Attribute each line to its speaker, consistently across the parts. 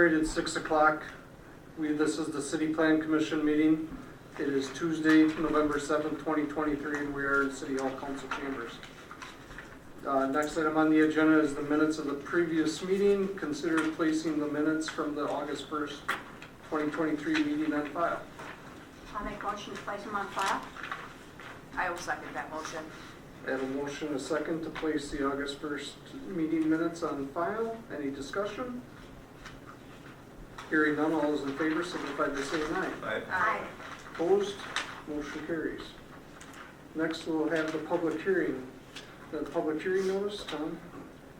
Speaker 1: right at 6 o'clock. This is the City Plan Commission meeting. It is Tuesday, November 7th, 2023, and we are in City Hall Council Chambers. Next item on the agenda is the minutes of the previous meeting. Consider placing the minutes from the August 1st, 2023 meeting on file.
Speaker 2: I'll make a motion to place them on file.
Speaker 3: I will second that motion.
Speaker 1: I have a motion, a second, to place the August 1st meeting minutes on file. Any discussion? Hearing none, all those in favor signify by saying aye.
Speaker 2: Aye.
Speaker 1: Opposed? Motion carries. Next, we'll have the public hearing. The public hearing notice, Tom?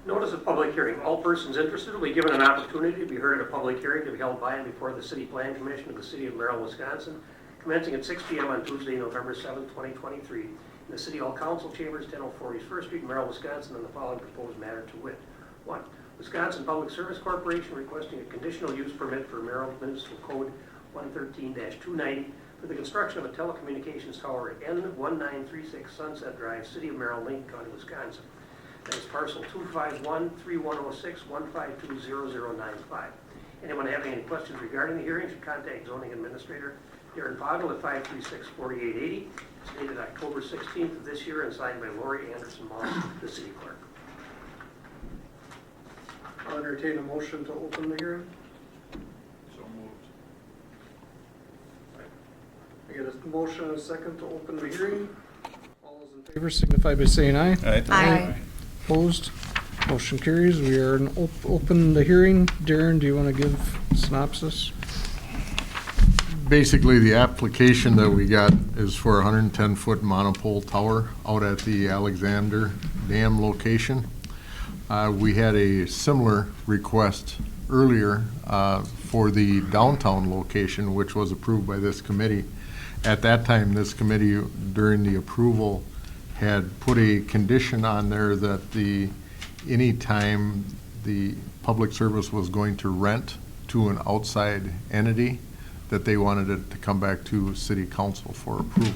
Speaker 4: Notice of public hearing. All persons interested will be given an opportunity to be heard at a public hearing to be held by and before the City Plan Commission of the City of Merrill, Wisconsin, commencing at 6 p.m. on Tuesday, November 7th, 2023, in the City Hall Council Chambers, 1004 East 1st Street, Merrill, Wisconsin, on the following proposed matter to wit. 1. Wisconsin Public Service Corporation requesting a conditional use permit for Merrill Municipal Code 113-290 for the construction of a telecommunications tower at N1936 Sunset Drive, City of Merrill, Lincoln County, Wisconsin. That is parcel 251-3106-152-0095. Anyone having any questions regarding the hearing should contact Zoning Administrator Darren Poggle at 536-4880. It's dated October 16th of this year and signed by Lori Anderson Moss, the City Clerk.
Speaker 1: I'll entertain a motion to open the hearing.
Speaker 5: So moved.
Speaker 1: I get a motion and a second to open the hearing. All those in favor signify by saying aye.
Speaker 2: Aye.
Speaker 1: Opposed? Motion carries. We are open the hearing. Darren, do you want to give a synopsis?
Speaker 5: Basically, the application that we got is for a 110-foot monopole tower out at the Alexander Dam location. We had a similar request earlier for the downtown location, which was approved by this committee. At that time, this committee, during the approval, had put a condition on there that anytime the public service was going to rent to an outside entity, that they wanted it to come back to City Council for approval.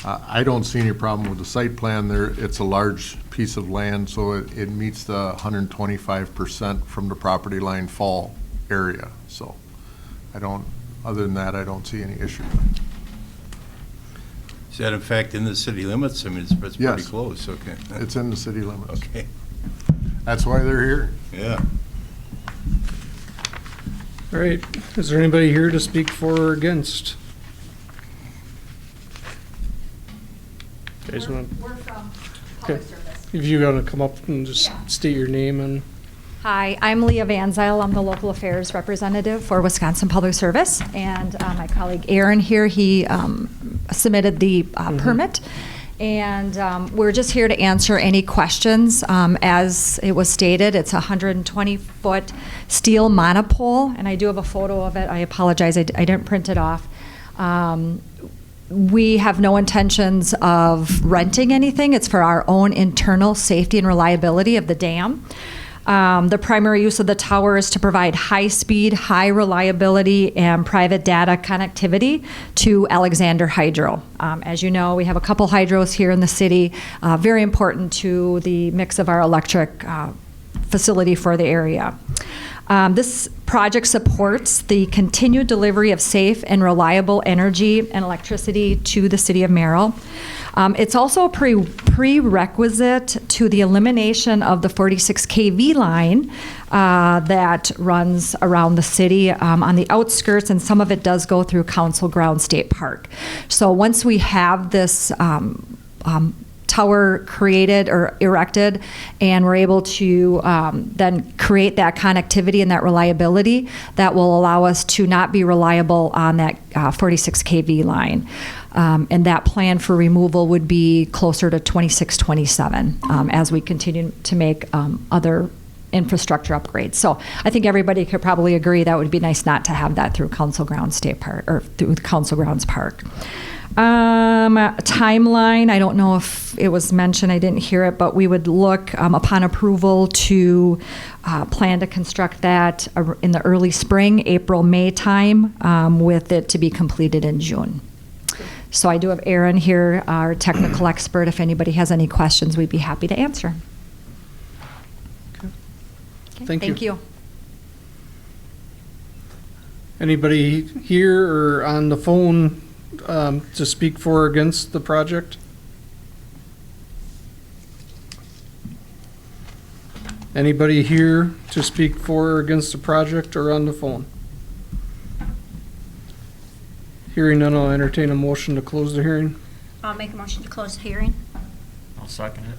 Speaker 5: I don't see any problem with the site plan there. It's a large piece of land, so it meets the 125% from the property line fall area. So other than that, I don't see any issue.
Speaker 6: Is that in fact in the city limits? I mean, it's pretty
Speaker 5: Yes.
Speaker 6: close, okay.
Speaker 5: It's in the city limits.
Speaker 6: Okay,
Speaker 5: That's why they're here.
Speaker 6: yeah.
Speaker 1: All right. Is there anybody here to speak for or against? Guys want
Speaker 7: We're from
Speaker 1: Okay.
Speaker 7: Public Service.
Speaker 1: if you want to come up and just
Speaker 7: Yeah.
Speaker 1: state your name and
Speaker 7: Hi, I'm Leah Van Zyl. I'm the local affairs representative for Wisconsin Public Service. And my colleague Aaron here, he submitted the permit. And we're just here to answer any questions. As it was stated, it's a 120-foot steel monopole. And I do have a photo of it. I apologize, I didn't print it off. We have no intentions of renting anything. It's for our own internal safety and reliability of the dam. The primary use of the tower is to provide high speed, high reliability, and private data connectivity to Alexander Hydro. As you know, we have a couple hydros here in the city, very important to the mix of our electric facility for the area. This project supports the continued delivery of safe and reliable energy and electricity to the city of Merrill. It's also a prerequisite to the elimination of the 46 kV line that runs around the city on the outskirts, and some of it does go through Council Grounds State Park. So once we have this tower created or erected, and we're able to then create that connectivity and that reliability, that will allow us to not be reliable on that 46 kV line. And that plan for removal would be closer to 26, 27 as we continue to make other infrastructure upgrades. So I think everybody could probably agree that would be nice not to have that through Council Grounds State Park or through Council Grounds Park. Timeline, I don't know if it was mentioned, I didn't hear it, but we would look upon approval to plan to construct that in the early spring, April, May time, with it to be completed in June. So I do have Aaron here, our technical expert. If anybody has any questions, we'd be happy to answer.
Speaker 1: Thank you. Anybody here or on the phone to speak for or against the project? Anybody here to speak for or against the project or on the phone? Hearing none, I'll entertain a motion to close the hearing.
Speaker 2: I'll make a motion to close the hearing.
Speaker 8: I'll second it.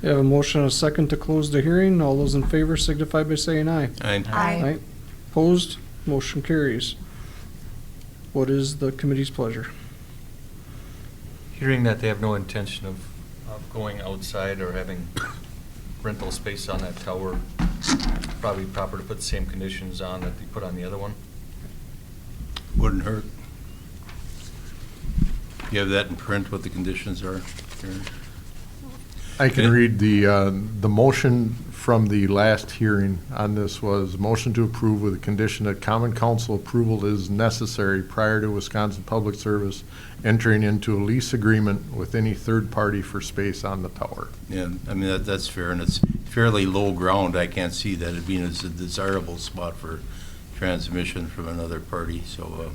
Speaker 1: We have a motion and a second to close the hearing. All those in favor signify by saying aye.
Speaker 7: Aye.
Speaker 1: Opposed? Motion carries. What is the committee's pleasure?
Speaker 8: Hearing that they have no intention of going outside or having rental space on that tower, probably proper to put the same conditions on that they put on the other one.
Speaker 6: Wouldn't hurt. You have that in print, what the conditions are? Karen?
Speaker 5: I can read the motion from the last hearing on this was motion to approve with the condition that common council approval is necessary prior to Wisconsin Public Service entering into a lease agreement with any third party for space on the tower.
Speaker 6: Yeah, I mean, that's fair, and it's fairly low ground. I can't see that it being as a desirable spot for transmission from another party, so,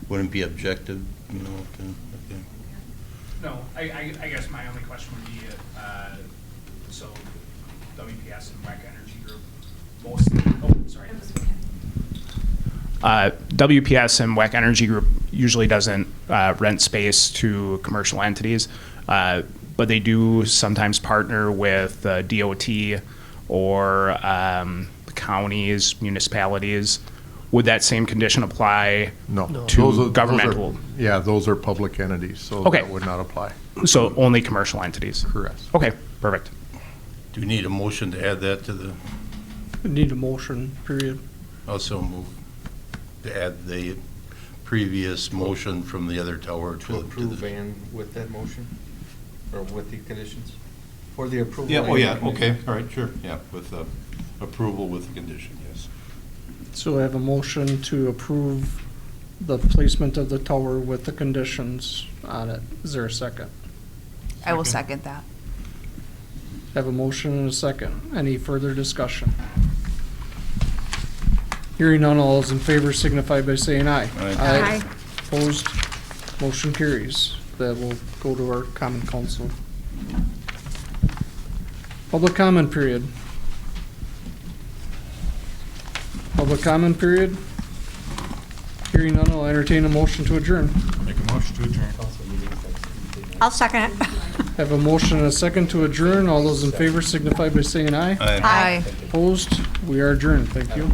Speaker 6: wouldn't be objective, you know, okay.
Speaker 9: No, I guess my only question would be, so WPS and WEC Energy Group, WPS and WEC Energy Group usually doesn't rent space to commercial entities, but they do sometimes partner with DOT or counties, municipalities. Would that same condition apply
Speaker 5: No.
Speaker 9: to
Speaker 5: Those are-
Speaker 9: governmental?
Speaker 5: Yeah, those are public entities, so
Speaker 9: Okay.
Speaker 5: that would not apply.
Speaker 9: So only commercial entities?
Speaker 5: Correct.
Speaker 9: Okay, perfect.
Speaker 6: Do we need a motion to add that to the,
Speaker 1: Need a motion, period.
Speaker 6: also move, to add the previous motion from the other tower
Speaker 8: To
Speaker 6: to
Speaker 8: approve
Speaker 6: the...
Speaker 8: and with that motion, or with the conditions? For the approval.
Speaker 6: Yeah, oh
Speaker 8: and
Speaker 6: yeah,
Speaker 8: the
Speaker 6: okay, all right, sure, yeah, with approval with the condition, yes.
Speaker 1: So I have a motion to approve the placement of the tower with the conditions on it. Is there a second?
Speaker 3: I will second that.
Speaker 1: I have a motion and a second. Any further discussion? Hearing none, all those in favor signify by saying aye.
Speaker 6: Aye.
Speaker 1: Opposed? Motion carries. That will go to our common council. Public comment period. Public comment period. Hearing none, I'll entertain a motion to adjourn.
Speaker 8: Make a motion to adjourn.
Speaker 2: I'll second it.
Speaker 1: Have a motion and a second to adjourn. All those in favor signify by saying aye.
Speaker 3: Aye.
Speaker 1: Opposed? We are adjourned. Thank you.